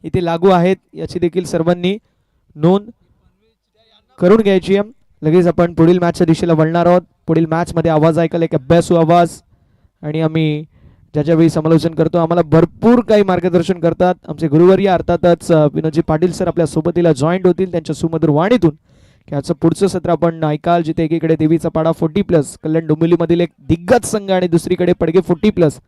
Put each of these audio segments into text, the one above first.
इथे लागू आहेत याची देखील सर्वांनी नोंद करून घ्यायची आहे. लगेच आपण पुढील मॅचच्या दिशेला वळणार आहोत. पुढील मॅचमध्ये आवाज ऐकाल एक अभ्यासू आवाज आणि आम्ही ज्याच्या वेळी समालोचन करतो आम्हाला भरपूर काही मार्गदर्शन करतात आमचे गुरुवर्य अर्थातच विनोदजी पाटील सर आपल्या सोबतीला जॉईंट होतील त्यांच्या सुमधुर वाणीतून. याचं पुढचं सत्र आपण ऐकाल जिथे एकीकडे देवीचा पाडा 40+ कल्याण डोंबिवलीमधील एक दिग्गज संघ आणि दुसरीकडे पडगे 40+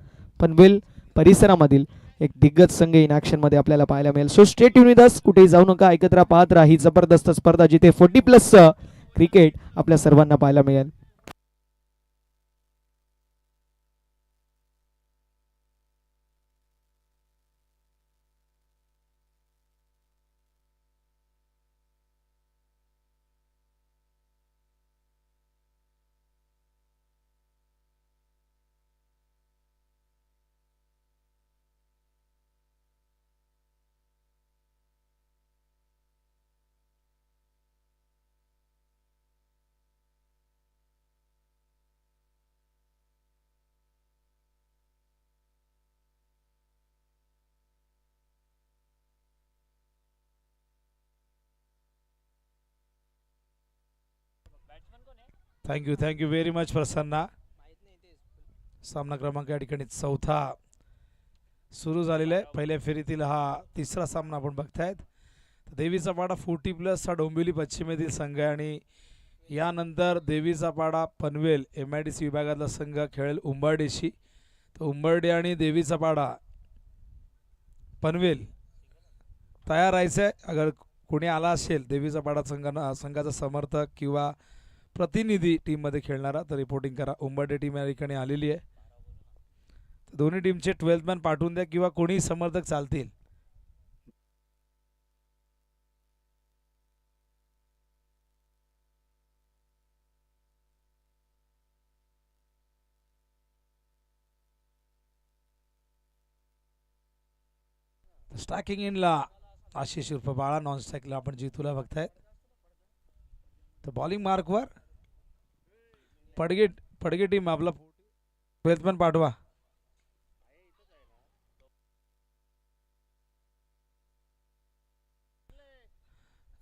पनवेल परिसरामधील एक दिग्गज संघ इन ॲक्शन मध्ये आपल्याला पाहायला मिळेल. So stay tune with us, कुठेही जाऊ नका, ऐकत राहा, पाहत राहा ही जबरदस्त स्पर्धा जिथे 40+ क्रिकेट आपल्या सर्वांना पाहायला मिळेल. Thank you very much Prasanna. सामना क्रमांक या ठिकाणी चौथा सुरू झालेला आहे. पहिल्या फेरीतील हा तिसरा सामना आपण बघतायत. देवीचा पाडा 40+ हा डोंबिवली पश्चिमेतील संघ आहे आणि यानंतर देवीचा पाडा पनवेल MIDC विभागातला संघ खेळेल उंबरडेशी. तर उंबरडे आणि देवीचा पाडा पनवेल तयार राहायचं आहे. अगर कोणी आला असेल देवीचा पाडा संघाचा समर्थक किंवा प्रतिनिधी टीममध्ये खेळणारा तर रिपोर्टिंग करा. उंबरडे टीम या ठिकाणी आलेली आहे. दोन्ही टीमचे 12th मॅन पाठवून द्या किंवा कोणी समर्थक चालतील. स्टॅकिंग इनला आशिष उर्फ बाळा, नॉन स्टॅकला आपण जितूला बघतायत. तर बॉलिंग मार्कवर पडगे टीम आपला 12th मॅन पाठवा.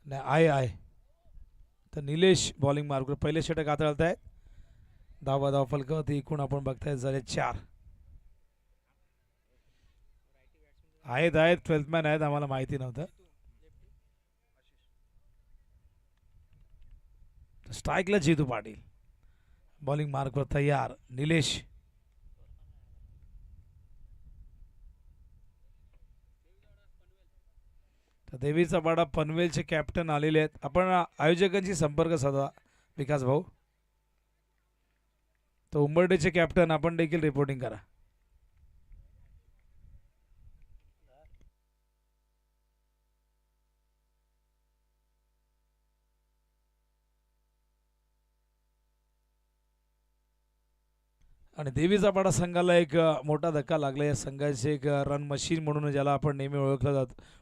नाही आहे तर निलेश बॉलिंग मार्कवर पहिले षटक हाताळत आहेत. धाव फलकावरती एकूण आपण बघतायत झाले 4 आहेत. 12th मॅन आहेत, आम्हाला माहिती नव्हतं. स्ट्राईकला जितू पाटील बॉलिंग मार्कवर तयार. निलेश तर देवीचा पाडा पनवेलचे कॅप्टन आलेले आहेत. आपण आयोजकांशी संपर्क साधा विकास भाऊ. तर उंबरडेचे कॅप्टन आपण देखील रिपोर्टिंग करा. आणि देवीचा पाडा संघाला एक मोठा धक्का लागला. या संघाचे एक रन मशीन म्हणून ज्याला आपण नेहमी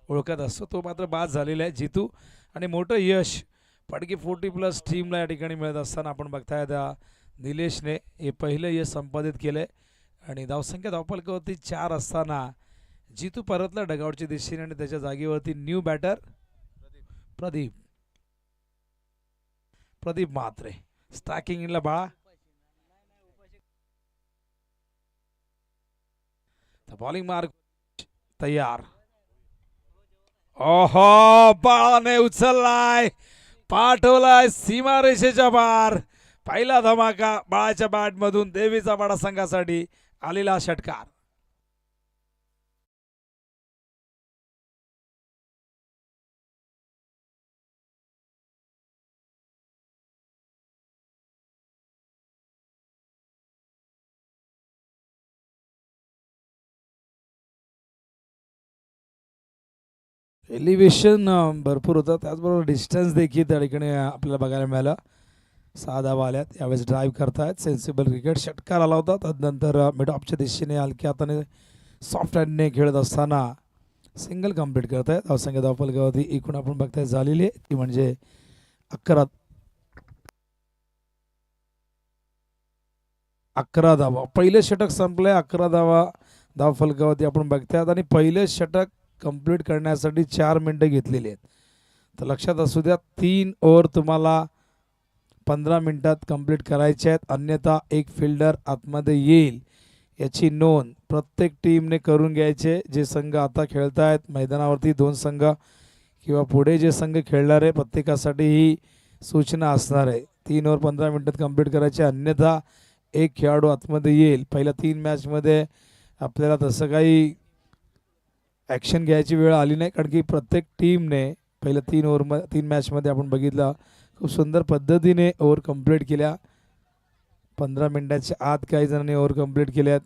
ओळखत असतो तो मात्र बाद झालेला आहे जितू. आणि मोठं यश पडकी 40+ टीमला या ठिकाणी मिळत असताना आपण बघतायत निलेशने हे पहिलं यश संपादित केलं आहे. आणि धावसंख्या धावफलकावरती 4 असताना जितू परतला डगआउटच्या दिशेने आणि त्याच्या जागेवरती new batter Pradeep Mhatre. Striking इनला बाळा. बॉलिंग मार्क तयार. ओहो, बाळाने उचललाय, पाठवलाय सीमारेषेच्या बाहेर. पहिला धमाका बाळाच्या बॅट मधून देवीचा पाडा संघासाठी आलेला षटकार. एलिव्हेशन भरपूर होतं, त्याचबरोबर डिस्टन्स देखील त्या ठिकाणी आपल्याला बघायला मिळालं. 6 धावा आल्यात. यावेळेस ड्राईव्ह करतायत. सेन्सिबल क्रिकेट षटकार आला होता. त्यानंतर मिड ऑफच्या दिशेने हलक्या हाताने सॉफ्ट हँडने खेळत असताना सिंगल कंप्लीट करतायत. धावसंख्या धावफलकावरती एकूण आपण बघताय झालेली आहे ती म्हणजे 11 धावा. पहिले षटक संपले. 11 धावा धावफलकावरती आपण बघतायत आणि पहिले षटक कंप्लीट करण्यासाठी 4 मिनिटं घेतलेली आहेत. तर लक्षात असू द्या 3 ओव्हर तुम्हाला 15 मिनिटात कंप्लीट करायचे आहेत, अन्यथा एक फिल्डर आतमध्ये येईल याची नोंद प्रत्येक टीमने करून घ्यायचे. जे संघ आता खेळत आहेत मैदानावरती 2 संघ किंवा पुढे जे संघ खेळणार आहे प्रत्येकासाठी ही सूचना असणार आहे. 3 ओव्हर 15 मिनिटात कंप्लीट करायचे, अन्यथा एक खेळाडू आतमध्ये येईल. पहिल्या 3 मॅचमध्ये आपल्याला तसं काही ॲक्शन घ्यायची वेळ आली नाही, कारण की प्रत्येक टीमने पहिल्या 3 मॅचमध्ये आपण बघितलं खूप सुंदर पद्धतीने ओव्हर कंप्लीट केल्या. 15 मिनिटाच्या आत काही जणांनी ओव्हर कंप्लीट केल्यात.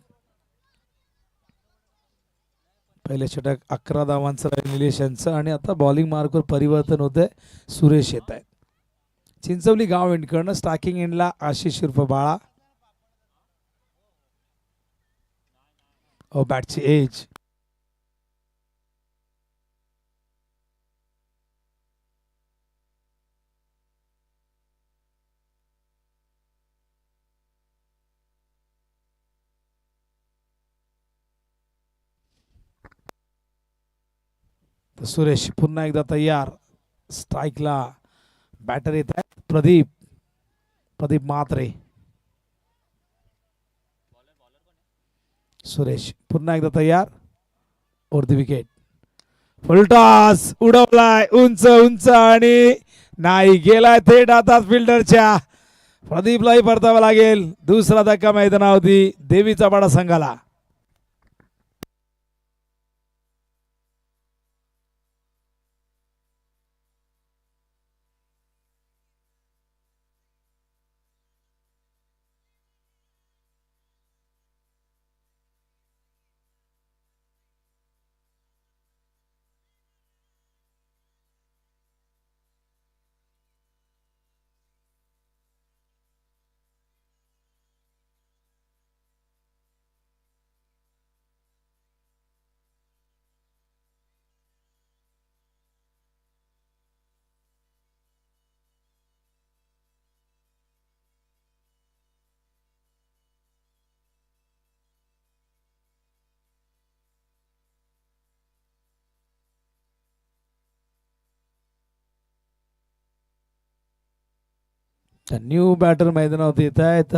पहिले षटक 11 धावांचं आहे निलेश यांचं आणि आता बॉलिंग मार्कवर परिवर्तन होतंय. सुरेश येत आहेत. चिंचवली गाव एंडकडनं स्टार्किंग एंडला आशिष उर्फ बाळा. बॅटची एज तर सुरेश पुन्हा एकदा तयार. स्ट्राईकला बॅटर येत आहेत प्रदीप म्हात्रे. सुरेश पुन्हा एकदा तयार. The wicket. फुलटॉस उडवलाय उंच उंच आणि नाही गेलाय थेट हातात फिल्डरच्या. प्रदीपलाही परतावा लागेल. दुसरा धक्का मैदानावरती देवीचा पाडा संघाला. न्यू बॅटर मैदानावरती येत आहेत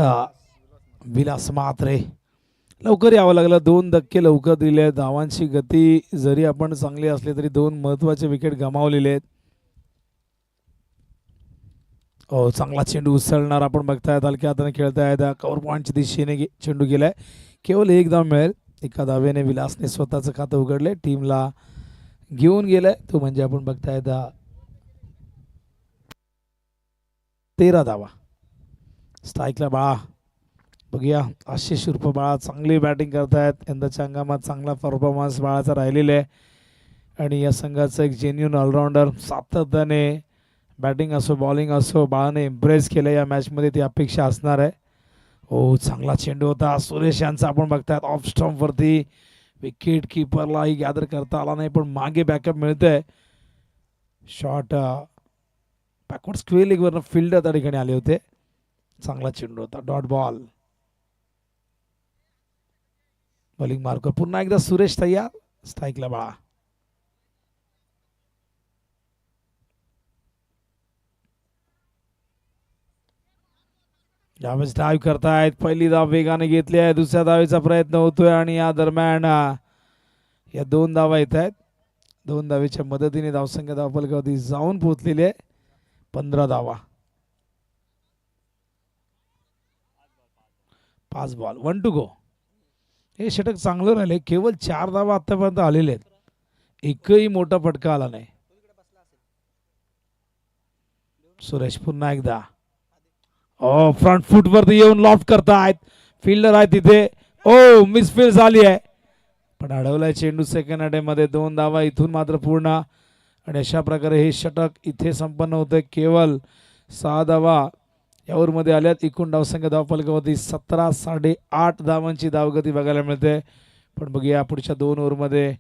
विलास म्हात्रे. लवकर यावं लागलं. 2 धक्के लवकर दिले. धावांची गती जरी आपण चांगली असली तरी 2 महत्त्वाचे विकेट गमावलेले आहेत. चांगला चेंडू उसळणार आपण बघतायत. हलक्या हाताने खेळतायत. कव्हर पॉईंटच्या दिशेने चेंडू गेलाय. केवळ 1 धाव मिळेल. एका धावेने विलासने स्वतःचं खातं उघडले. टीमला घेऊन गेलाय. तो म्हणजे आपण बघतायत 13 धावा. स्ट्राईकला बाळा. बघूया आशिष उर्फ बाळा चांगली बॅटिंग करतायत. यंदाच्या हंगामात चांगला परफॉर्मन्स बाळाचा राहिलेला आहे आणि या संघाचा एक जेन्युन ऑलराऊंडर. सातत्याने बॅटिंग असो बॉलिंग असो बाळाने इम्प्रेस केलं या मॅचमध्ये, ती अपेक्षा असणार आहे. चांगला चेंडू होता सुरेश यांचा. आपण बघतायत ऑफ स्टंपवरती. विकेट किपरलाही गॅदर करता आला नाही, पण मागे बॅकअप मिळतंय. शॉट बॅकवर्ड स्क्वेअर लेगवरनं फिल्डर त्या ठिकाणी आले होते. चांगला चेंडू होता. Dot ball. बॉलिंग मार्क पुन्हा एकदा सुरेश तयार. स्ट्राईकला बाळा. यावेळेस डाव करतायत. पहिली धाव वेगाने घेतली आहे. दुसऱ्या धावेचा प्रयत्न होतोय आणि या दरम्यान या 2 धावा येत आहेत. 2 धावेच्या मदतीने धावसंख्या धावफलकावरती जाऊन पोहोचलेली आहे. 15 धावा. 5 बॉल 1 टू गो. हे षटक चांगलं राहिले. केवळ 4 धावा आतापर्यंत आलेले आहेत. एकही मोठा फटका आला नाही. सुरेश पुन्हा एकदा फ्रंट फुट वरती येऊन लॉफ्ट करतायत. फिल्डर आहे तिथे. मिसफील्ड झाली आहे, पण अडवलाय चेंडू. सेकंड अटेम्प्टमध्ये 2 धावा इथून मात्र पूर्ण. आणि अशा प्रकारे हे षटक इथे संपन्न होतंय. केवळ 6 धावा या ओव्हरमध्ये आल्यात. एकूण धावसंख्या धावफलकावरती 17 8.5 धावांची धावगती बघायला मिळते. पण बघूया पुढच्या 2 ओव्हरमध्ये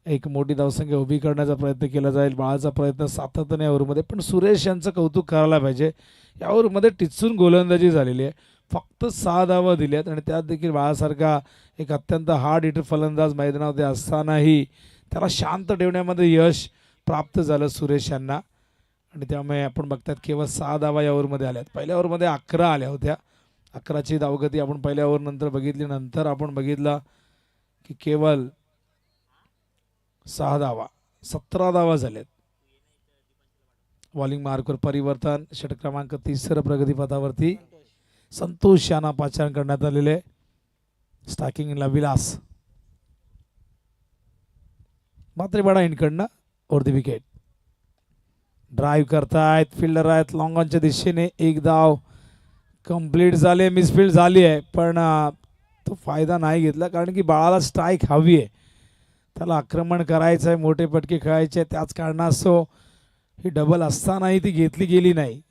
एक मोठी धावसंख्या उभी करण्याचा प्रयत्न केला जाईल. बाळाचा प्रयत्न सातत्याने या ओव्हरमध्ये. पण सुरेश यांचं कौतुक करायला पाहिजे. या ओव्हरमध्ये टिचून गोलंदाजी झालेली आहे. फक्त 6 धावा दिल्यात आणि त्यात देखील बाळासारखा एक अत्यंत हार्ड हिटर फलंदाज मैदानामध्ये असतानाही त्याला शांत ठेवण्यामध्ये यश प्राप्त झालं सुरेश यांना. आणि त्यामुळे आपण बघतात केवळ 6 धावा या ओव्हरमध्ये आल्यात. पहिल्या ओव्हरमध्ये 11 आल्या होत्या. 11ची धावगती आपण पहिल्या ओव्हर नंतर बघितली. नंतर आपण बघितलं की केवळ 6 धावा, 17 धावा झाल्यात. बॉलिंग मार्कवर परिवर्तन. षटक क्रमांक 30 प्रगतीपथावरती संतोष यांना पाचारण करण्यात आलेले. स्टॅकिंगला विलास मात्रेवाडा इनकडनं ओव्हर द विकेट. ड्राईव्ह करतायत, फिल्डर आहेत लॉंग ऑनच्या दिशेने. एक धाव कंप्लीट झाले, मिसफील्ड झाली आहे पण तो फायदा नाही घेतला कारण की बाळाला स्ट्राईक हवी आहे. त्याला आक्रमण करायचं आहे, मोठे पटके खेळायचे. त्याच कारणास्तव ही डबल असतानाही ती घेतली गेली नाही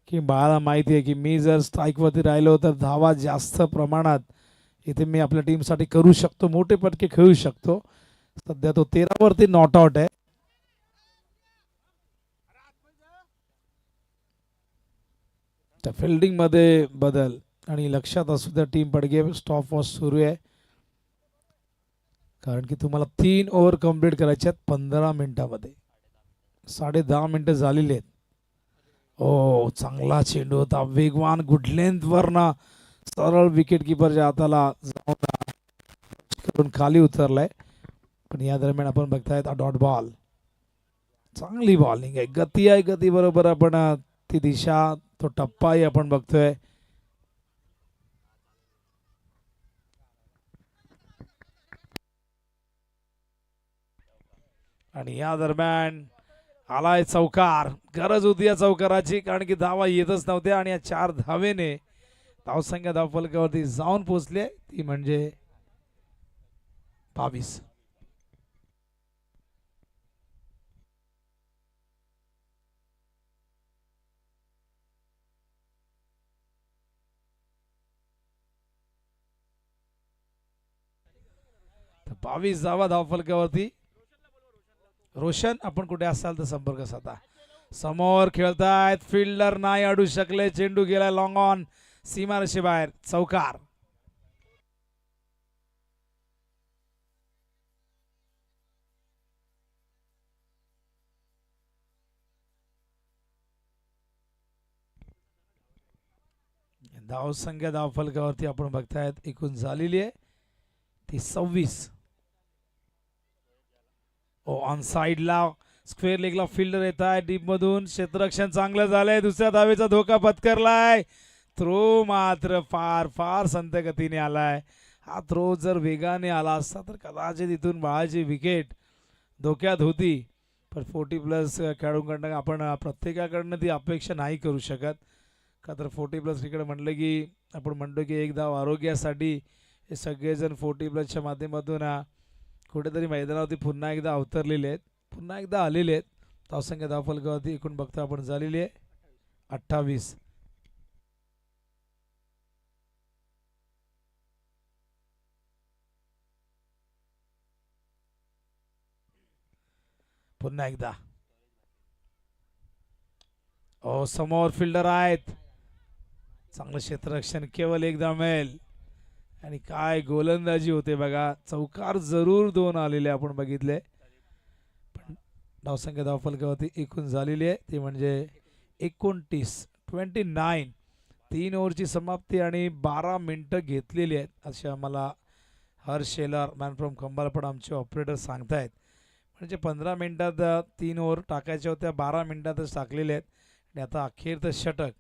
की बाळाला माहिती आहे की मी जर स्ट्राईकवरती राहिलो तर धावा जास्त प्रमाणात इथे मी आपल्या टीमसाठी करू शकतो, मोठे पटके खेळू शकतो. सध्या तो 13 वरती नॉट आउट आहे. त्या फिल्डिंग मध्ये बदल आणि लक्षात असू द्या टीम पडगे स्टॉप वॉच सुरू आहे कारण की तुम्हाला 3 ओव्हर कंप्लीट करायचे आहेत 15 मिनिटांमध्ये. 10.5 मिनिटं झालेली आहेत. ओ चांगला चेंडू होता, वेगवान, गुड लेंथ वरना सरळ विकेट किपरच्या हाताला जाऊन खाली उतरलाय. पण या दरम्यान आपण बघतायत डॉट बॉल. चांगली बॉलिंग आहे, गती आहे, गती बरोबर आपण ती दिशा, तो टप्पाही आपण बघतोय. आणि या दरम्यान आलाय चौकार. गरज होती या चौकाराची कारण की धावा येतच नव्हत्या आणि या 4 धावेने धावसंख्या धावफलकावरती जाऊन पोहोचले, ती म्हणजे 22. तर 22 धावा धावफलकावरती. रोशन आपण कुठे असाल तर संपर्क साधा. समोर खेळतायत, फिल्डर नाही अडू शकले, चेंडू गेला लॉंग ऑन, सीमारेषे बाहेर, चौकार. धावसंख्या धावफलकावरती आपण बघतायत एकूण झालेली आहे ती 26. ऑन साइडला स्क्वेअर लेगला फिल्डर येत आहे डीप मधून. क्षेत्ररक्षण चांगलं झालंय, दुसऱ्या धावेचा धोका पत्करलाय. थ्रो मात्र फार फार संत गतीने आलाय. हा थ्रो जर वेगाने आला असता तर कदाचित इथून बाळाची विकेट धोक्यात होती. पण 40+ खेळाडूंकडनं आपण प्रत्येकाकडनं ती अपेक्षा नाही करू शकत. का तर 40+ क्रिकेट म्हटलं की आपण म्हणतो की एक धाव आरोग्यासाठी. हे सगळेजण 40+च्या माध्यमातून कुठेतरी मैदानावरती पुन्हा एकदा अवतरलेले आहेत, पुन्हा एकदा आलेले आहेत. धावसंख्या धावफलकावरती एकूण बघता आपण झालेली आहे 28. पुन्हा एकदा समोर फिल्डर आहेत, चांगलं क्षेत्ररक्षण केवळ एकदा मिळेल. आणि काय गोलंदाजी होते बघा. चौकार जरूर 2 आलेले आपण बघितले. पण धावसंख्या धावफलकावरती एकूण झालेली आहे ती म्हणजे 29. 3 ओव्हरची समाप्ती आणि 12 मिनिटं घेतलेली आहेत असे आम्हाला हर्ष शेलार मॅन फ्रॉम खंबाळपड आमचे ऑपरेटर सांगतायत. म्हणजे 15 मिनिटात 3 ओव्हर टाकायच्या होत्या, 12 मिनिटातच टाकलेले आहेत. आणि आता अखेर तर षटक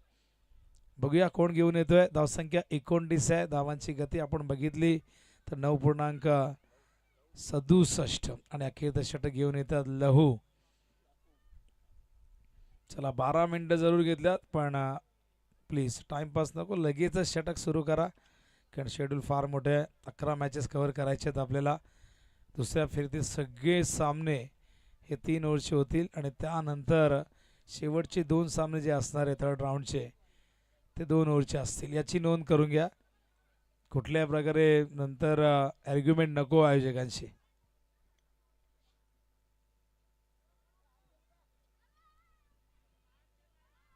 बघूया कोण घेऊन येतोय. धावसंख्या 29 आहे. धावांची गती आपण बघितली तर 9.67 आणि अखेर तर षटक घेऊन येतात लहू. चला 12 मिनिटं जरूर घेतल्यात पण प्लीज टाइमपास नको, लगेचच षटक सुरू करा कारण शेड्यूल फार मोठे आहे. 11 मॅचेस कव्हर करायचे आहेत आपल्याला. दुसऱ्या फेरीतील सगळे सामने हे 3 ओव्हरचे होतील आणि त्यानंतर शेवटचे 2 सामने जे असणार आहे थर्ड राऊंडचे ते 2 ओव्हरचे असतील. याची नोंद करून घ्या. कुठल्याही प्रकारे नंतर आर्ग्युमेंट नको आयोजकांशी.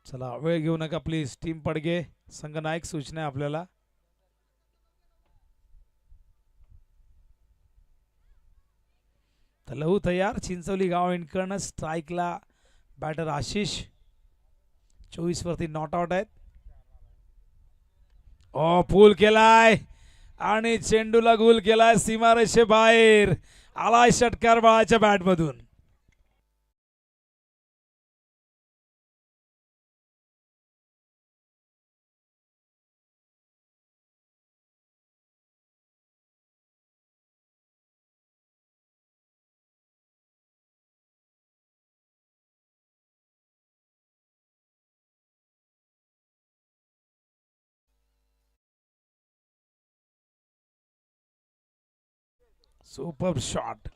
चला वेळ घेऊ नका प्लीज. टीम पडगे संघनायक सूचना आहे आपल्याला. तर लहू तयार. चिंचवली गाव इनकडनं स्ट्राईकला बॅटर आशिष 24 वरती नॉट आउट आहेत. पूल केलाय आणि चेंडूला गोल केलाय सीमारेषे बाहेर. आलाय षटकार बाळाच्या बॅट मधून. Super shot.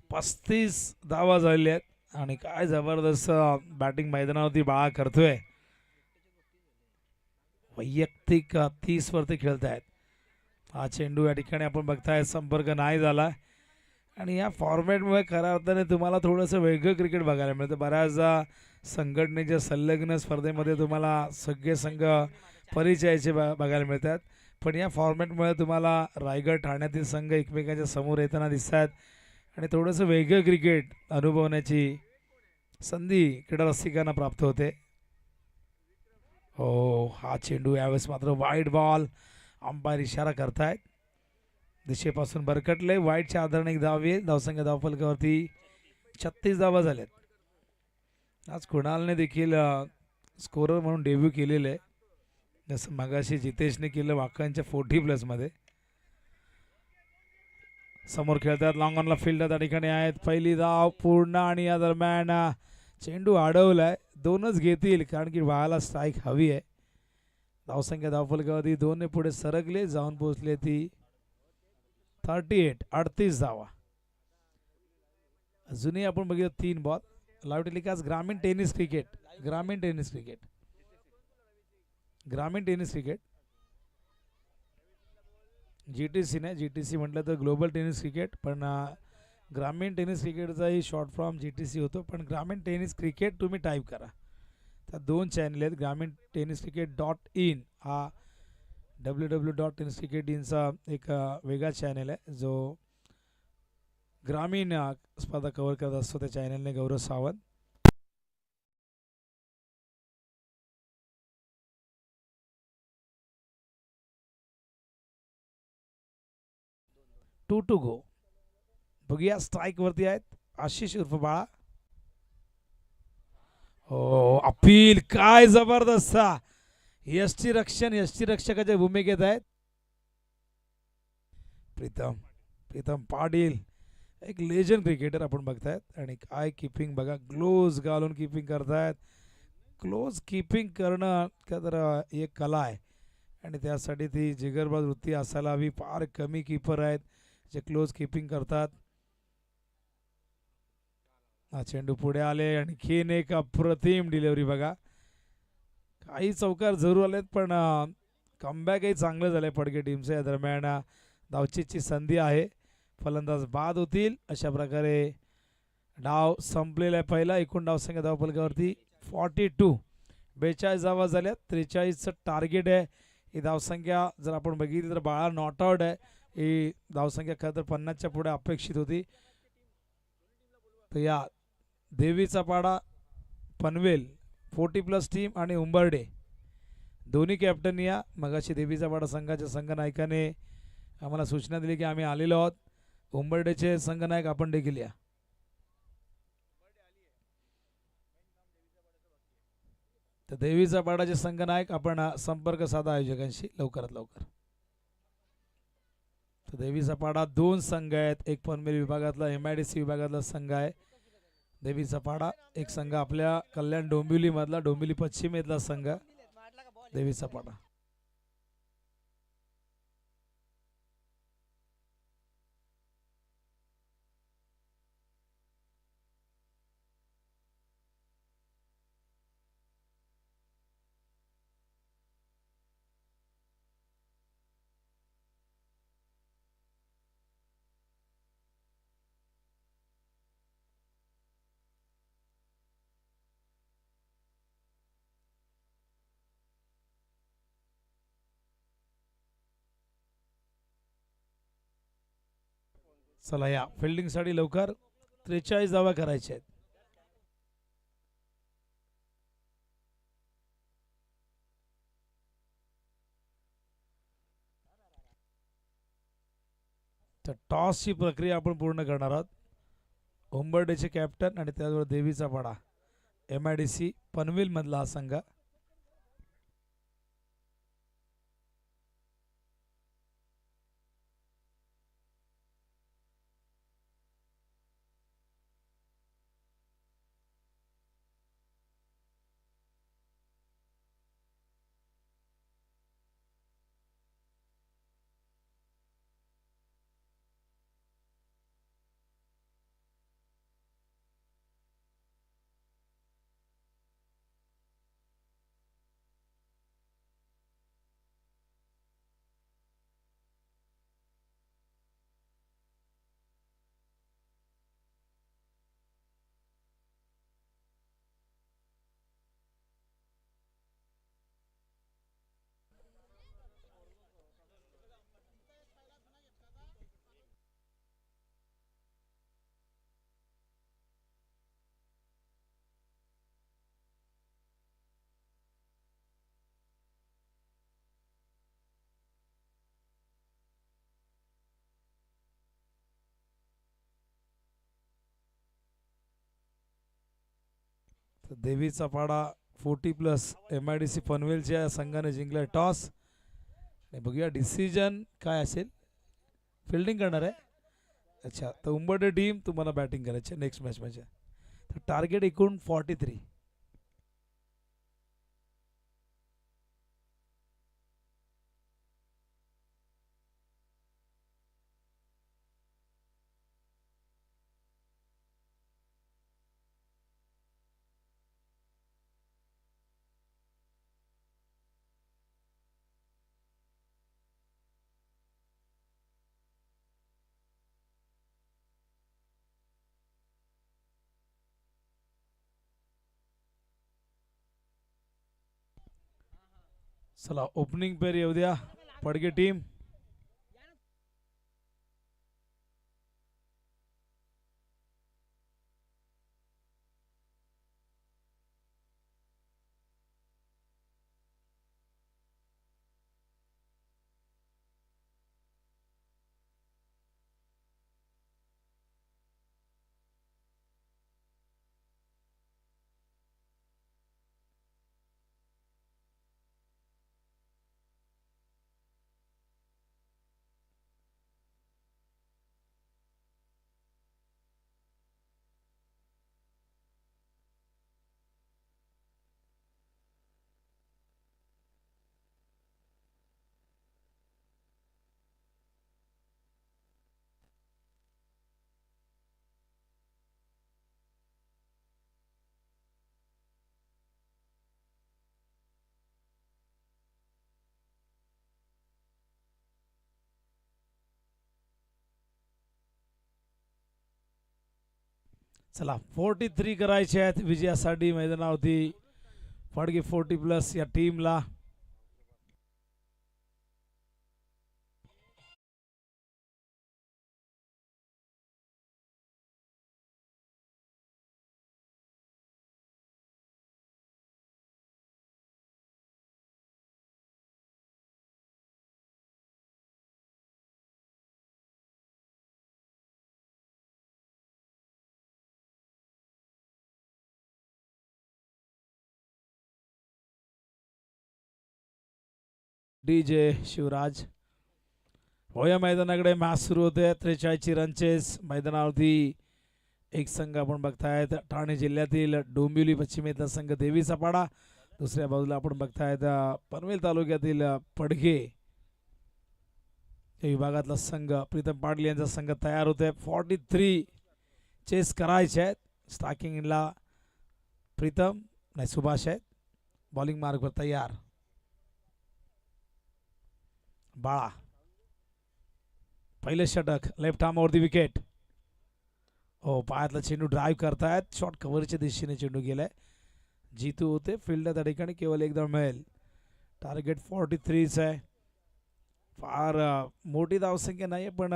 35 धावा झालेल्या आहेत आणि काय जबरदस्त बॅटिंग मैदानावरती बाळा करतोय. वैयक्तिक 30 वरती खेळतायत. हा चेंडू या ठिकाणी आपण बघताय संपर्क नाही झाला आणि या फॉर्मॅटमुळे खऱ्या अर्थाने तुम्हाला थोडंसं वेगळं क्रिकेट बघायला मिळतं. बऱ्याचदा संघटनेच्या संलग्न स्पर्धेमध्ये तुम्हाला सगळे संघ परिचयाचे बघायला मिळतात. पण या फॉर्मॅटमुळे तुम्हाला रायगड ठाण्यातील संघ एकमेकांच्या समोर येताना दिसत आहेत आणि थोडंसं वेगळं क्रिकेट अनुभवण्याची संधी क्रीडा रसिकांना प्राप्त होते. हो, हा चेंडू यावेळेस मात्र वाईड बॉल. अंपायर इशारा करतायत. दिशेपासून बरकटले. वाईडच्या आधाराने एक धाव येईल. धावसंख्या धावफलकावरती 36 धावा झाल्यात. आज कुणालने देखील स्कोरर म्हणून डेब्यू केलेलं आहे. जसं मगाशी जितेशने केलं वाकांच्या 40+ मध्ये. समोर खेळतात. लॉंग ऑनला फील्ड त्या ठिकाणी आहेत. पहिली धाव पूर्ण आणि या दरम्यान चेंडू अडवलाय. 2च घेतील कारण की बाळाला स्ट्राईक हवी आहे. धावसंख्या धावफलकावरती 2 ने पुढे सरकले. जाऊन पोहोचले ती 38 धावा. अजूनही आपण बघितलं 3 बॉल. लाईव्ह टेलिकास्ट ग्रामीण टेनिस क्रिकेट. ग्रामीण टेनिस क्रिकेट. ग्रामीण टेनिस क्रिकेट GTC नाही. GTC म्हटलं तर ग्लोबल टेनिस क्रिकेट, पण ग्रामीण टेनिस क्रिकेटचाही शॉर्ट फॉर्म GTC होतो. पण ग्रामीण टेनिस क्रिकेट तुम्ही टाईप करा. त्या 2 चॅनल आहेत. ग्रामीण टेनिस क्रिकेट .in हा www.tenniscricket.in एक वेगळा चॅनल आहे जो ग्रामीण स्पर्धा कव्हर करत असतो. त्या चॅनलने गौरव सावंत. To go. बघूया स्ट्राईक वरती आहेत आशिष उर्फ बाळा. हो, अपील काय जबरदस्त. यष्टीरक्षकाच्या भूमिकेत आहेत. प्रीतम पाटील एक लेजंड क्रिकेटर आपण बघतायत आणि काय किपिंग बघा. ग्लोव्ज घालून किपिंग करतायत. क्लोज किपिंग करणं तर एक कला आहे आणि त्यासाठी ती जिगरबाज वृत्ती असायला हवी. फार कमी किपर आहेत जे क्लोज किपिंग करतात. हा चेंडू पुढे आले आणि खीन एक अप्रतिम डिलिव्हरी बघा. काही चौकार जरूर आलेत पण कमबॅकही चांगलं झालंय पडके टीमचं. या दरम्यान धावचीची संधी आहे. फलंदाज बाद होतील. अशा प्रकारे डाव संपलेला आहे पहिला. एकूण धावसंख्या धावफलकावरती 42. 42 धावा झाल्या. 43चं टार्गेट आहे. ही धावसंख्या जर आपण बघितली तर बाळा नॉट आउट आहे. ही धावसंख्या खरं तर 50च्या पुढे अपेक्षित होती. तर या देवीचा पाडा पनवेल 40+ टीम आणि उंबर्डे दोन्ही कॅप्टन या. मगाशी देवीचा पाडा संघाच्या संघनायकाने आम्हाला सूचना दिली की आम्ही आलेलो आहोत. उंबर्डेचे संघनायक आपण देखील या. तर देवीचा पाडाचे संघनायक आपण संपर्क साधा आयोजकांशी लवकरात लवकर. तर देवीचा पाडा 2 संघ आहेत. एक पनवेल विभागातला MIDC विभागातला संघ आहे देवीचा पाडा. एक संघ आपल्या कल्याण डोंबिवली मधला डोंबिवली पश्चिमेतला संघ देवीचा पाडा. चला या फिल्डिंगसाठी लवकर 43 धावा करायच्या आहेत. तर टॉसची प्रक्रिया आपण पूर्ण करणार आहोत. उंबरडेचे कॅप्टन आणि त्याचबरोबर देवीचा पाडा MIDC पनवेल मधला हा संघ. तर देवीचा पाडा 40+ MIDC पनवेलच्या संघाने जिंकला टॉस. आणि बघूया डिसिजन काय असेल. फिल्डिंग करणार आहे. अच्छा, तर उंबरडे टीम तुम्हाला बॅटिंग करायची नेक्स्ट मॅच मध्ये. तर टार्गेट एकूण 43. चला ओपनिंग पेर येऊ द्या. पडगे टीम. चला 43 करायचे आहेत विजयासाठी मैदानावरती. पडगे 40+ या टीमला. DJ शिवराज. होया मैदानाकडे मॅच सुरू होते. 43 रनचेस मैदानावरती. एक संघ आपण बघतायत ठाणे जिल्ह्यातील डोंबिवली पश्चिमेतला संघ देवीचा पाडा. दुसऱ्या बाजूला आपण बघतायत पनवेल तालुक्यातील पडगे या विभागातला संघ प्रीतम पाटील यांचा संघ तयार होतोय. 43 चेस करायचे आहेत. स्टार्टिंगला प्रीतम नाही सुभाष आहेत. बॉलिंग मार्कवर तयार. बाळा पहिले षटक लेफ्ट आर्मवरती विकेट. हो पायातला चेंडू ड्राईव्ह करतायत. शॉर्ट कव्हरच्या दिशेने चेंडू गेलाय. जीतू होते फिल्ड त्या ठिकाणी केवळ एकदा मिळेल. टार्गेट 43 आहे. फार मोठी धावसंख्या नाही पण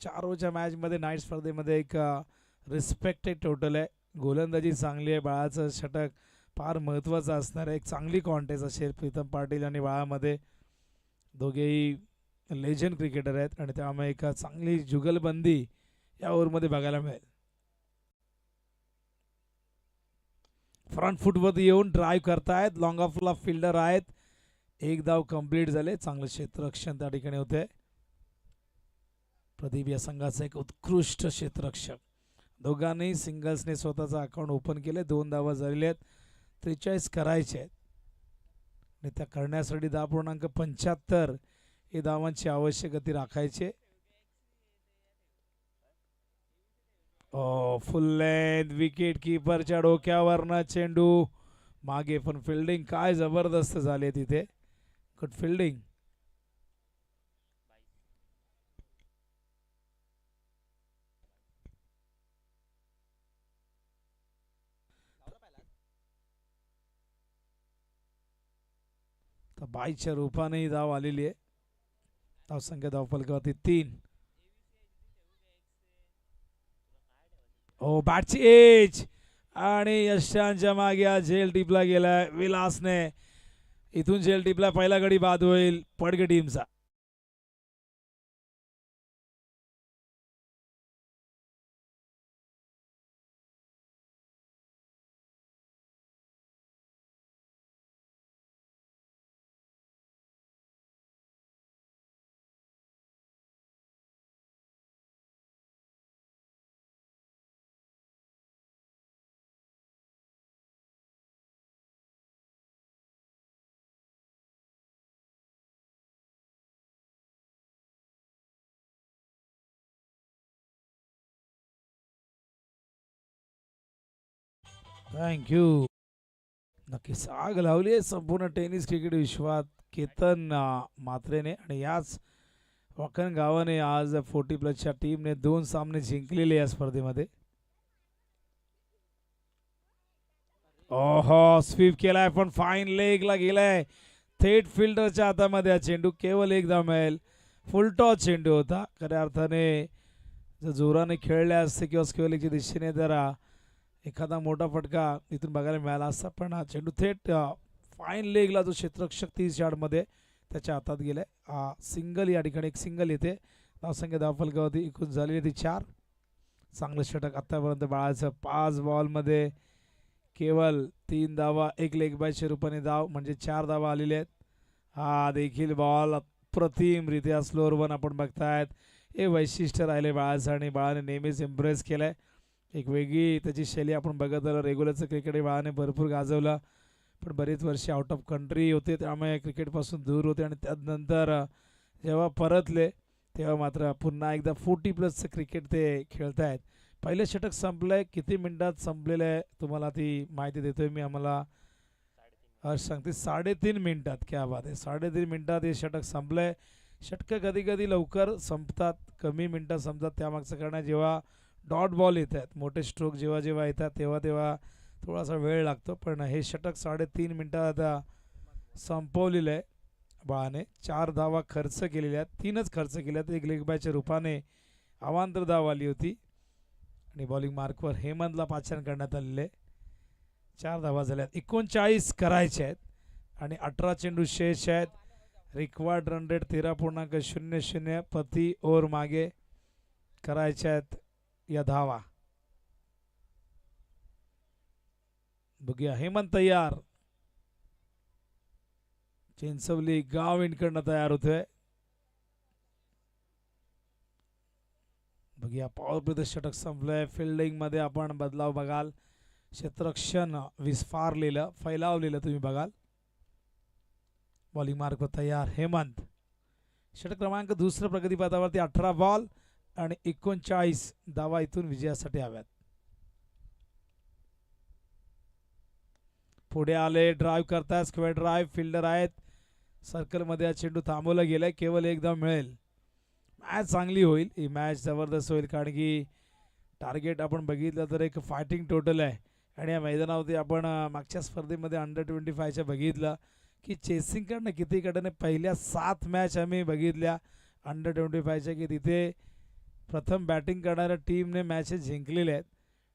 4 ओव्हरच्या मॅचमध्ये नाईट स्पर्धेमध्ये एक रिस्पेक्टेड टोटल आहे. गोलंदाजी चांगली आहे. बाळाचं षटक फार महत्त्वाचं असणार आहे. एक चांगली कॉन्टेस्ट असेल प्रीतम पाटील आणि बाळामध्ये. दोघेही लेजंड क्रिकेटर आहेत आणि त्यामुळे एक चांगली जुगलबंदी या ओव्हरमध्ये बघायला मिळेल. फ्रंट फुटवरती येऊन ड्राईव्ह करतायत. लॉंग ऑफला फिल्डर आहेत. एक धाव कंप्लीट झाले. चांगलं क्षेत्ररक्षण त्या ठिकाणी होते. प्रदीप या संघाचा एक उत्कृष्ट क्षेत्ररक्षक. दोघांनी सिंगल्सने स्वतःचा अकाउंट ओपन केले. 2 धावा झालेल्या आहेत. 43 करायचे आहेत आणि त्या करण्यासाठी 10.75 हे धावांची आवश्यक गती राखायचे. फुल लेंथ विकेट कीपरच्या डोक्यावरनं चेंडू मागे, पण फिल्डिंग काय जबरदस्त झाली तिथे. Good fielding. तर 22च्या रूपाने ही धाव आलेली आहे. धावसंख्या धावफलकावरती 3. बॅटची एज आणि यशांच्या मागे झेल टिपला गेलाय विलासने. इथून झेल टिपला. पहिला गडी बाद होईल पडके टीमचा. थँक्यू. नक्कीच आग लावली आहे संपूर्ण टेनिस क्रिकेट विश्वात केतन मात्रेने. आणि याच वाकण गावाने आज 40+ टीमने 2 सामने जिंकलेले या स्पर्धेमध्ये. ओहो स्वीप केलाय पण फाईन लेगला गेलाय. थेट फिल्डरच्या हातामध्ये हा चेंडू. केवळ 1 धाव मिळेल. फुल टॉस चेंडू होता. खऱ्या अर्थाने जर जोराने खेळले असते किंवा स्क्वेअरच्या दिशेने तर एखादा मोठा फटका इथून बघायला मिळाला असता. पण हा चेंडू थेट फाईन लेगला जो क्षेत्ररक्षक 30 यार्डमध्ये त्याच्या हातात गेलाय. सिंगल या ठिकाणी एक सिंगल येते. धावसंख्या धावफलकावरती एकूण झालेली ती 4. चांगलं षटक आतापर्यंत बाळाचं. 5 बॉलमध्ये केवळ 3 धावा. एक लेग बायच्या रूपाने धाव म्हणजे 4 धावा आलेल्या आहेत. हा देखील बॉल अप्रतिमरित्या स्लोअर वन आपण बघतायत. हे वैशिष्ट्य राहिले बाळाचं आणि बाळाने नेहमीच इम्प्रेस केलंय. एक वेगळी त्याची शैली आपण बघत आलो. रेग्युलरचं क्रिकेट बाळाने भरपूर गाजवलं पण बरीच वर्षे आउट ऑफ कंट्री होते त्यामुळे क्रिकेटपासून दूर होते. आणि त्यानंतर जेव्हा परतले तेव्हा मात्र पुन्हा एकदा 40+ क्रिकेट ते खेळतायत. पहिले षटक संपलंय. किती मिनिटात संपलेलं आहे तुम्हाला ती माहिती देतोय मी. आम्हाला सांगते 3.5 मिनिटात. क्या बात आहे. 3.5 मिनिटात हे षटक संपलंय. षटकं कधी कधी लवकर संपतात, कमी मिनिटात संपतात. त्यामागचं कारण आहे जेव्हा डॉट बॉल येत आहेत, मोठे स्ट्रोक जेव्हा जेव्हा येतात तेव्हा तेव्हा थोडासा वेळ लागतो. पण हे षटक 3.5 मिनिटात आता संपवलेलं आहे बाळाने. 4 धावा खर्च केलेल्या आहेत. 3च खर्च केल्यात. एक लेग बायच्या रूपाने अवांतर धाव आली होती आणि बॉलिंग मार्कवर हेमंतला पाचारण करण्यात आलेले. 4 धावा झाल्यात. 39 करायचे आहेत आणि 18 चेंडू शेष आहेत. रिक्वायर्ड रन रेट 13.00 प्रति ओव्हर मागे करायचे आहेत या धावा. बघूया हेमंत तयार. चिंचवली गाव इनकडनं तयार होतोय. बघूया पॉवर प्ले षटक संपलंय. फिल्डिंग मध्ये आपण बदलाव बघाल. क्षेत्ररक्षण विस्फारलेलं फैलावलेलं तुम्ही बघाल. बॉलिंग मार्क तयार हेमंत. षटक क्रमांक 2 प्रगतीपथावरती. 18 बॉल आणि 39 धावा इथून विजयासाठी हव्यात. पुढे आले. ड्राईव्ह करताय. Square drive. फिल्डर आहेत. सर्कलमध्ये हा चेंडू थांबवला गेलाय. केवळ 1 धाव मिळेल. मॅच चांगली होईल. ही मॅच जबरदस्त होईल कारण की टार्गेट आपण बघितलं तर एक फायटिंग टोटल आहे. आणि या मैदानावरती आपण मागच्या स्पर्धेमध्ये अंडर 25च्या बघितलं की चेसिंग करणं किती कठीण आहे. पहिल्या 7 मॅच आम्ही बघितल्या अंडर 25च्या की तिथे प्रथम बॅटिंग करणाऱ्या टीमने मॅचेस जिंकलेले आहेत.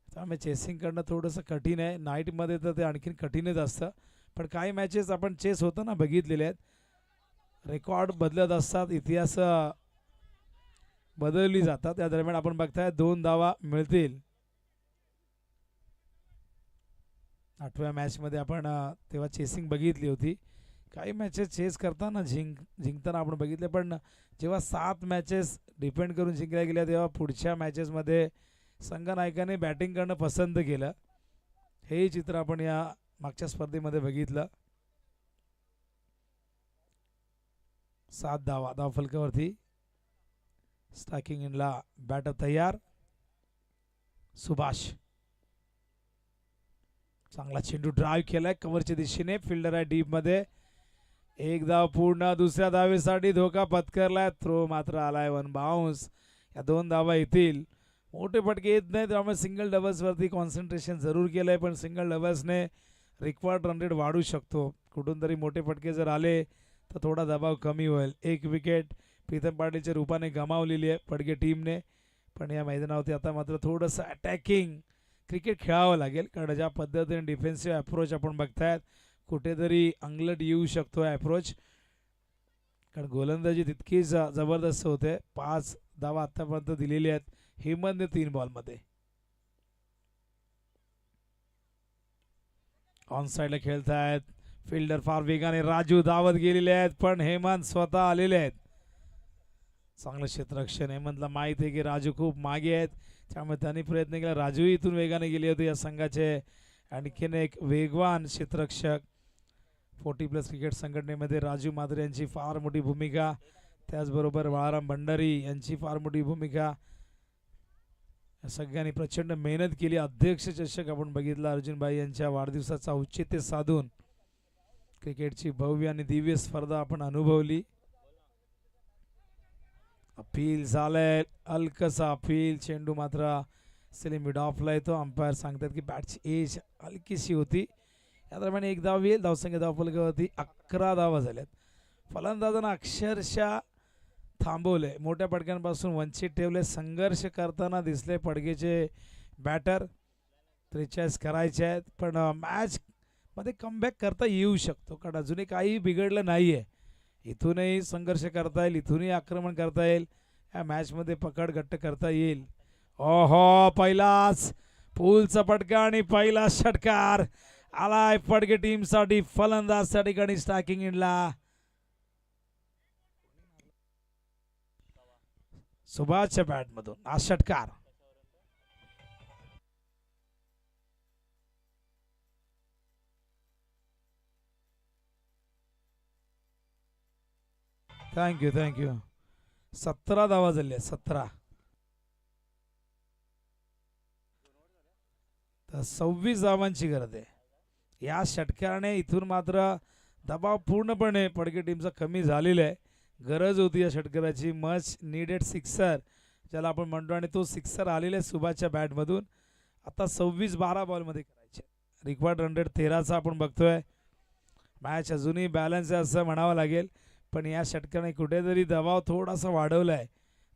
त्यामुळे चेसिंग करणं थोडंसं कठीण आहे. नाईटमध्ये तर ते आणखीन कठीणच असतं. पण काही मॅचेस आपण चेस होताना बघितलेले आहेत. रेकॉर्ड बदलत असतात, इतिहास बदलली जातात. त्या दरम्यान आपण बघताय 2 धावा मिळतील. 8व्या मॅचमध्ये आपण तेव्हा चेसिंग बघितली होती. काही मॅचेस चेस करताना जिंकताना आपण बघितले, पण जेव्हा 7 मॅचेस डिपेंड करून जिंकल्या गेल्या तेव्हा पुढच्या मॅचेसमध्ये संघनायकाने बॅटिंग करणं पसंत केलं. हे चित्र आपण या मागच्या स्पर्धेमध्ये बघितलं. 7 धावा धावफलकावरती. स्ट्रायकिंग इनला बॅटर तयार. सुभाष चांगला चेंडू ड्राईव्ह केलाय कव्हरच्या दिशेने. फिल्डर आहे डीप मध्ये. एक धाव पूर्ण. दुसऱ्या धावेसाठी धोका पत्करलाय. थ्रो मात्र आलाय वन बाउन्स. या 2 धावा येतील. मोठे फटके येत नाही त्यामुळे सिंगल डबल्सवरती कॉन्सन्ट्रेशन जरूर केलंय, पण सिंगल डबल्सने रिक्वायर्ड रन रेट वाढू शकतो. कुठून तरी मोठे फटके जर आले तर थोडा दबाव कमी होईल. 1 विकेट प्रीतम पाटीलच्या रूपाने गमावलेली आहे पडगे टीमने. पण या मैदानावरती आता मात्र थोडंसं अटॅकिंग क्रिकेट खेळावं लागेल, कारण ज्या पद्धतीने डिफेन्सिव्ह अप्रोच आपण बघतायत कुठेतरी अंगलट येऊ शकतो अप्रोच, कारण गोलंदाजी तितकीच जबरदस्त होते. 5 धावा आतापर्यंत दिलेली आहेत हेमंतने 3 बॉलमध्ये. ऑन साइडला खेळतायत. फिल्डर फार वेगाने राजू धावत गेलेले आहेत, पण हेमंत स्वतः आलेले आहेत. चांगलं क्षेत्ररक्षण. हेमंतला माहिती आहे की राजू खूप मागे आहेत, त्यामुळे त्यांनी प्रयत्न केला. राजूही इथून वेगाने गेले होते. या संघाचे आणखीन एक वेगवान क्षेत्ररक्षक 40+ क्रिकेट संघटनेमध्ये राजू माधुरे यांची फार मोठी भूमिका, त्याचबरोबर बाळाराम भंडारी यांची फार मोठी भूमिका. सगळ्यांनी प्रचंड मेहनत केली. अध्यक्ष चषक आपण बघितला अर्जुनभाई यांच्या वाढदिवसाचा औचित्य साधून क्रिकेटची भव्य आणि दिव्य स्पर्धा आपण अनुभवली. अपील झालंय, हलकसा अपील. चेंडू मात्र सिलिंग मिड ऑफला येतो. अंपायर सांगतात की बॅटची एज हलकीशी होती. या दरम्यान 1 धाव येईल. धावसंख्या धावफलकावरती 11 धावा झाल्यात. फलंदाजांना अक्षरशः थांबवले, मोठ्या पडक्यांपासून वंचित ठेवले. संघर्ष करताना दिसले पडगेचे बॅटर. 43 करायचे आहेत, पण मॅच मध्ये कमबॅक करता येऊ शकतो, कारण अजूनही काही बिघडलं नाहीये. इथूनही संघर्ष करता येईल, इथूनही आक्रमण करता येईल. या मॅचमध्ये पकड घट्ट करता येईल. ओहो, पहिलाच पूलचा पटका आणि पहिला षटकार आलाय पडगे टीमसाठी. फलंदाज त्या ठिकाणी स्ट्रायकिंग इनला सुभाषच्या बॅटमधून हा षटकार. थँक्यू. 17 धावा झाल्या. 17 तर 26 धावांची गरज आहे. या षटकाराने इथून मात्र दबाव पूर्णपणे पडगे टीमचा कमी झालेला आहे. गरज होती या षटकाराची. मच नीडेड सिक्सर ज्याला आपण म्हणतो, आणि तो सिक्सर आलेला आहे सुभाषच्या बॅटमधून. आता 26-12 बॉलमध्ये करायचे. रिक्वायर्ड रन रेट 13चा आपण बघतोय. मॅच अजूनही बॅलन्स आहे असं म्हणावं लागेल, पण या षटकाने कुठेतरी दबाव थोडासा वाढवला आहे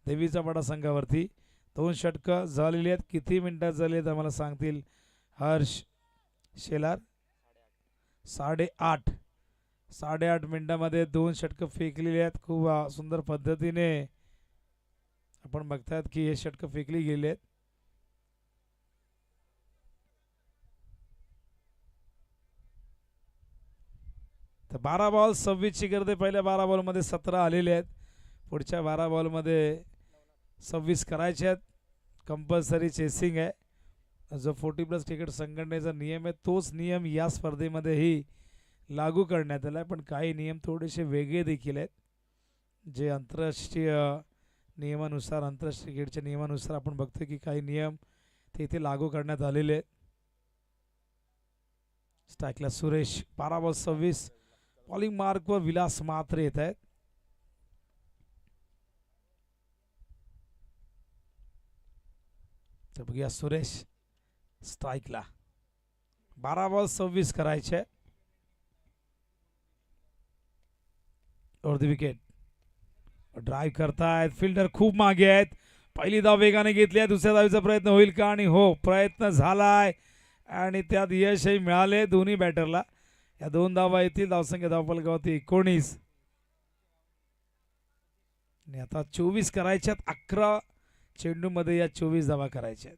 देवीचा पाडा संघावरती. 2 षटकं झालेली आहेत. किती मिनिटात झाली आहेत आम्हाला सांगतील हर्ष शेलार. 8.5 मिनिटांमध्ये 2 षटकं फेकलेली आहेत. खूप सुंदर पद्धतीने आपण बघतायत की हे षटकं फेकली गेली आहेत. तर 12 बॉल 26ची गरज आहे. पहिल्या 12 बॉलमध्ये 17 आलेले आहेत. पुढच्या 12 बॉलमध्ये 26 करायचे आहेत. कंपल्सरी चेसिंग आहे. जो 40+ क्रिकेट संघटनेचा नियम आहे तोच नियम या स्पर्धेमध्येही लागू करण्यात आला आहे, पण काही नियम थोडेसे वेगळे देखील आहेत, जे आंतरराष्ट्रीय नियमानुसार, आंतरराष्ट्रीय क्रिकेटच्या नियमानुसार आपण बघतो की काही नियम ते इथे लागू करण्यात आलेले आहेत. स्ट्राईकला सुरेश. 12 बॉल 26. बॉलिंग मार्कवर विलास मात्रे येत आहेत. तर बघूया सुरेश स्ट्राईकला. 12 बॉल 26 करायचे. Over the wicket. ड्राईव्ह करतायत, फिल्डर खूप मागे आहेत. पहिली धाव वेगाने घेतली आहे, दुसऱ्या धावीचा प्रयत्न होईल का? आणि हो, प्रयत्न झालाय आणि त्यात यशही मिळाले दोन्ही बॅटरला. या 2 धावा येतील. धावसंख्या धावफलकावरती 19 आणि आता 24 करायच्यात. 11 चेंडूमध्ये या 24 धावा करायच्या.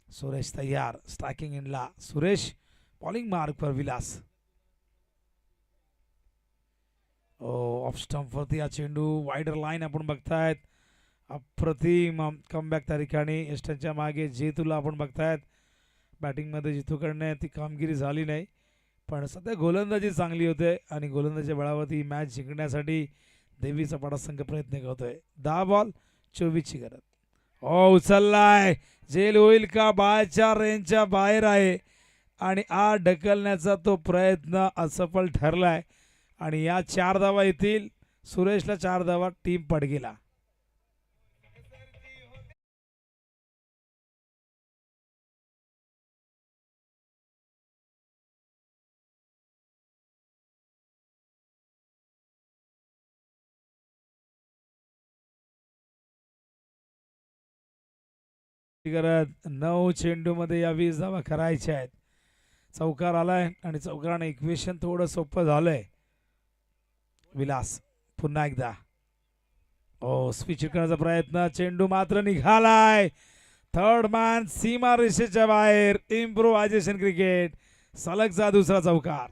सुरेश तयार, स्ट्रायकिंग इनला सुरेश, बॉलिंग मार्क पर विलास. ऑफ स्टंप वरती हा चेंडू, वाईडर लाईन आपण बघतायत. अप्रतिम कमबॅक त्या ठिकाणी यष्टांच्या मागे जेतूला आपण बघतायत. बॅटिंगमध्ये जिथूकडनं ती कामगिरी झाली नाही, पण सध्या गोलंदाजी चांगली होते आणि गोलंदाजीच्या बळावरती मॅच जिंकण्यासाठी देवी सपाटा संघ प्रयत्न करतोय. 10 बॉल 24 ची गरज. उचललाय, जेल होईल का? बाहेरच्या रेंजच्या बाहेर आहे आणि आत ढकलण्याचा तो प्रयत्न असफल ठरलाय आणि या 4 धावा येतील. सुरेशला 4 धावा, टीम पडगेला. करत 9 चेंडूमध्ये या 20 धावा करायच्या आहेत. चौकार आलाय आणि चौकाराने इक्वेशन थोडं सोपं झालंय. विलास पुन्हा एकदा स्विच करण्याचा प्रयत्न, चेंडू मात्र निघालाय. थर्ड मॅन सीमा रेषेच्या बाहेर. इम्प्रोव्हायझेशन क्रिकेट, सलगचा दुसरा चौकार.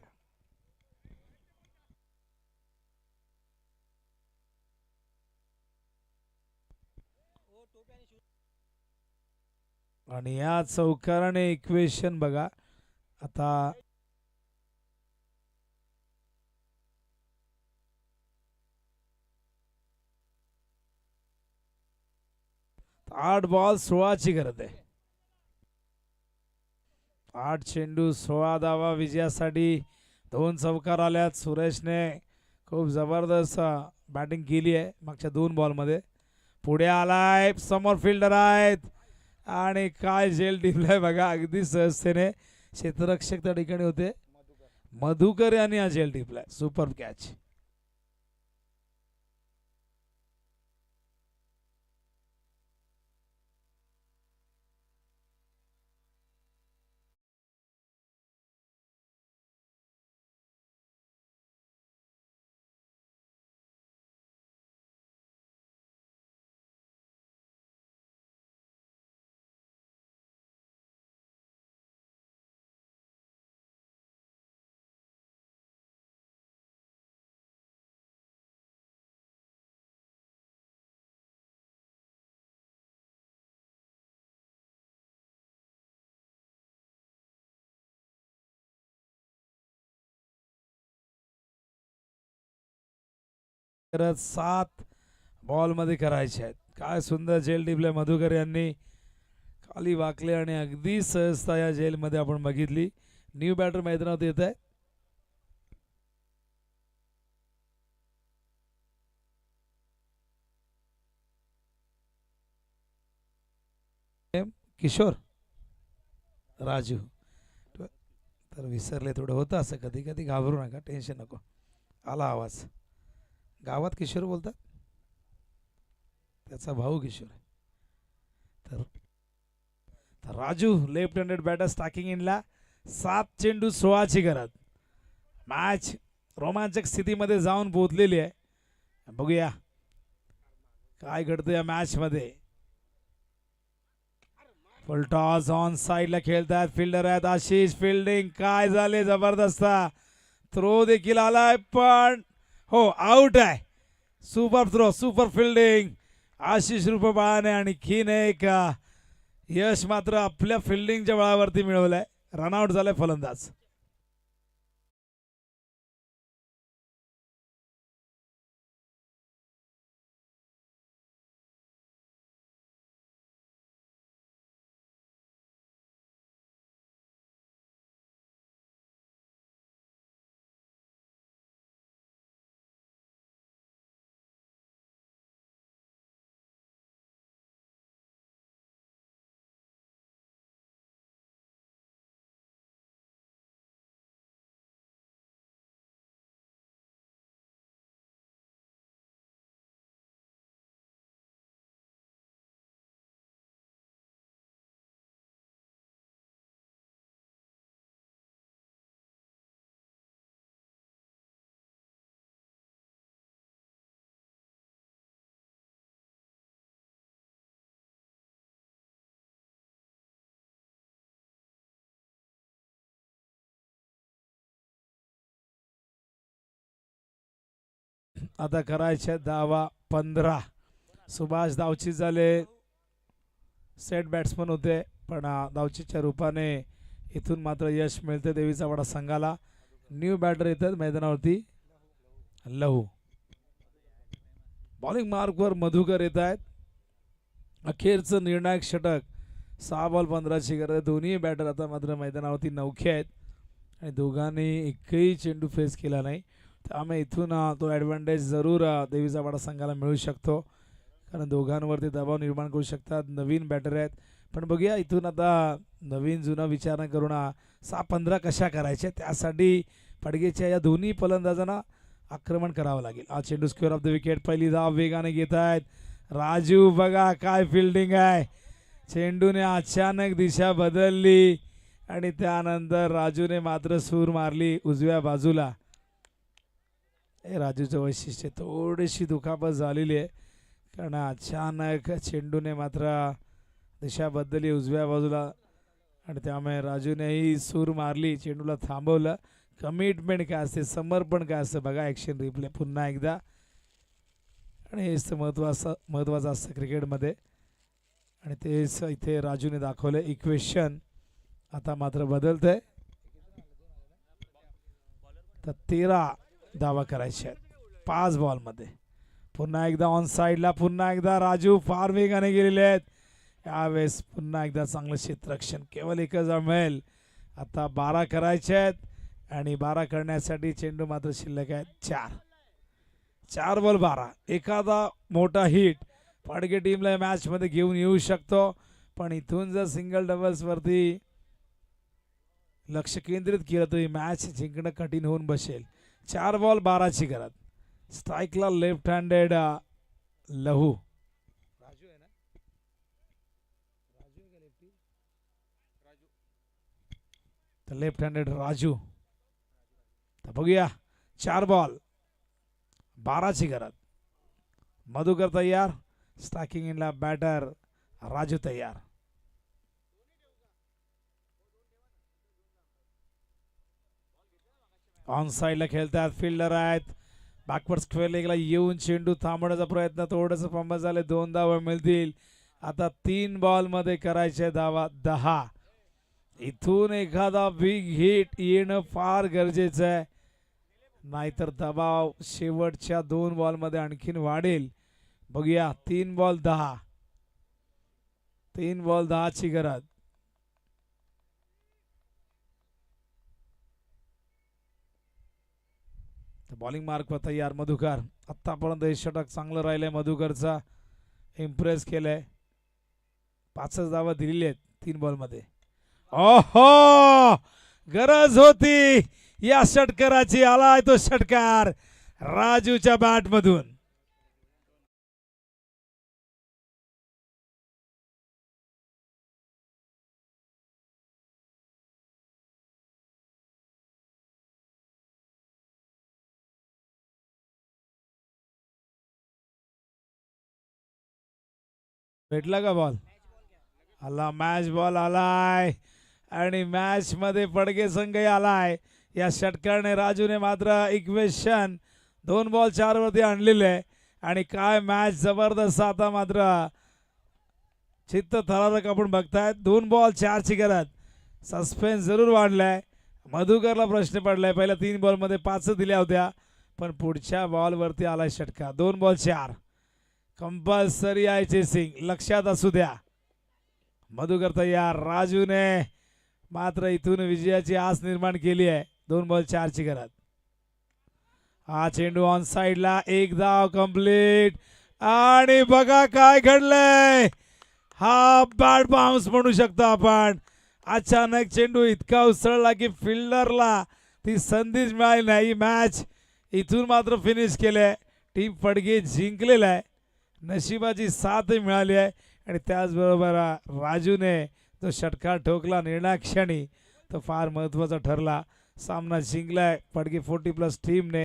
आणि या चौकाराने इक्वेशन बघा आता. 8 बॉल 16 ची गरज आहे. 8 चेंडू 16 धावा विजयासाठी. 2 चौकार आल्यात. सुरेशने खूप जबरदस्त बॅटिंग केली आहे मागच्या 2 बॉलमध्ये. पुढे आलाय, समोर फिल्डर आहेत आणि काय झेल टिपलाय बघा अगदी सहजतेने. क्षेत्ररक्षक त्या ठिकाणी होते, मधुकर यांनी हा झेल टिपलाय. Super catch. करत 7 बॉल मध्ये करायचे आहेत. काय सुंदर झेल टिपले मधुकर यांनी. खाली वाकले आणि अगदी सहजता या झेल मध्ये आपण बघितली. न्यू बॅटर मैदानात येत आहे. किशोर राजू. तर विसरले, थोडं होतं असं कधी कधी. घाबरू नका, टेन्शन नको. आला आवाज. गावात किशोर बोलतात, त्याचा भाऊ किशोर. तर Raju left handed batter striking इनला. 7 चेंडू 16 ची गरज. मॅच रोमांचक स्थितीमध्ये जाऊन पोहोचलेली आहे. बघूया काय घडतं या मॅच मध्ये. फुल टॉस ऑन साइडला खेळतात. फिल्डर आहेत आशिष. फिल्डिंग काय झाले, जबरदस्त. थ्रो देखील आलाय पण हो, आउट आहे. Super throw, super fielding Ashish रूपबाळाने. आणखीन एक यश मात्र आपल्या फिल्डिंगच्या बळावरती मिळवलंय. रनआउट झालाय फलंदाज. आता करायचे धावा 15. सुभाष धावचीत झाले. सेट बॅट्समन होते पण धावचीच्या रूपाने इथून मात्र यश मिळते देवीचा वाडा संघाला. न्यू बॅटर येतात मैदानावरती. लहू बॉलिंग मार्कवर मधुकर येत आहेत. अखेरचं निर्णायक षटक. 6 बॉल 15ची गरज आहे. दोन्ही बॅटर आता मात्र मैदानावरती नौखे आहेत आणि दोघांनी एकही चेंडू फेस केला नाही. त्यामुळे इथून तो ॲडव्हान्टेज जरूर देवीचा वाडा संघाला मिळू शकतो कारण दोघांवरती दबाव निर्माण करू शकतात. नवीन बॅटर आहेत पण बघूया इथून आता नवीन जुना विचार करून 6-15 कशा करायच्या त्यासाठी पडगेच्या या दोन्ही फलंदाजांना आक्रमण करावं लागेल. हा चेंडू स्क्वेअर ऑफ द विकेट. पहिली धाव वेगाने घेत आहेत राजू. बघा काय फिल्डिंग आहे. चेंडूने अचानक दिशा बदलली आणि त्यानंतर राजूने मात्र सूर मारली उजव्या बाजूला. हे राजूचं वैशिष्ट्य. थोडीशी दुखापत झालेली आहे कारण अचानक चेंडूने मात्र दिशा बदलली उजव्या बाजूला आणि त्यामुळे राजूनेही सूर मारली. चेंडूला थांबवलं. कमिटमेंट काय असते, समर्पण काय असतं बघा. ॲक्शन रिप्ले पुन्हा एकदा. आणि हेच तर महत्त्वाचं असतं क्रिकेटमध्ये आणि तेच इथे राजूने दाखवलं. इक्वेशन आता मात्र बदलतंय. तर 13 धावा करायच्या आहेत 5 बॉलमध्ये. पुन्हा एकदा ऑन साईडला. पुन्हा एकदा राजू फार वेगाने गेलेले आहेत. यावेळेस पुन्हा एकदा चांगलं क्षेत्ररक्षण. केवळ एकच मिळेल. आता 12 करायचे आहेत आणि 12 करण्यासाठी चेंडू मात्र शिल्लक आहेत 4 बॉल 12. एखादा मोठा हिट पाडगे टीमला मॅचमध्ये घेऊन येऊ शकतो पण इथून जर सिंगल डबल्सवरती लक्ष केंद्रित केलं तरी मॅच जिंकणं कठीण होऊन बसेल. 4 बॉल 12ची गरज. स्ट्राईकला लेफ्ट हँडेड लहू. Left handed Raju. तर बघूया 4 बॉल 12ची गरज. मधुकर तयार. स्टॅकिंग इनला बॅटर राजू तयार. ऑन साईडला खेळतात. फिल्डर आहेत. बॅकवर्ड स्क्वेअर लेगला येऊन चेंडू थांबवण्याचा प्रयत्न. थोडंसं पंबल झाले. 2 धावा मिळतील. आता 3 बॉलमध्ये करायचे धावा 10. इथून एखादा बिग हिट येणं फार गरजेचं आहे नाहीतर दबाव शेवटच्या 2 बॉलमध्ये आणखीन वाढेल. बघूया 3 बॉल 10. 3 बॉल 10ची गरज. बॉलिंग मार्कवर तयार मधुकर. आतापर्यंत हे षटक चांगलं राहिलंय मधुकरचा. इम्प्रेस केलंय. 5 धावा दिलेली आहेत 3 बॉलमध्ये. ओहो गरज होती या षटकाराची. आलाय तो षटकार राजूच्या बॅट मधून. भेटला का बॉल? आला. मॅच बॉल आलाय आणि मॅच मध्ये पडगे संघही आलाय. या षटकाने राजूने मात्र इक्वेशन 2 बॉल 4 वरती आणलेले आणि काय मॅच जबरदस्त. आता मात्र चित्त थरारक आपण बघतायत. 2 बॉल 4ची गरज. सस्पेन्स जरूर वाढलाय. मधुकरला प्रश्न पडलाय. पहिल्या 3 बॉलमध्ये 5 दिल्या होत्या पण पुढच्या बॉलवरती आलाय षटकार. 2 बॉल 4. कंपल्सरी आहे चेसिंग. लक्षात असू द्या. मधुकर तयार. राजूने मात्र इथून विजयाची आस निर्माण केली आहे. 2 बॉल 4ची गरज. हा चेंडू ऑन साइडला. 1 धाव कंप्लीट आणि बघा काय घडलंय. हा बॅट बाउन्स म्हणू शकतो आपण. अचानक चेंडू इतका उसळला की फिल्डरला ती संधीच मिळाली नाही. मॅच इथून मात्र फिनिश केले. टीम पडगे जिंकलेला आहे. नशिबाची साथ मिळाली आहे आणि त्याचबरोबर राजूने जो षटकार ठोकला निर्णायक क्षणी तो फार महत्त्वाचा ठरला. सामना जिंकलाय पडगे 40+ टीमने.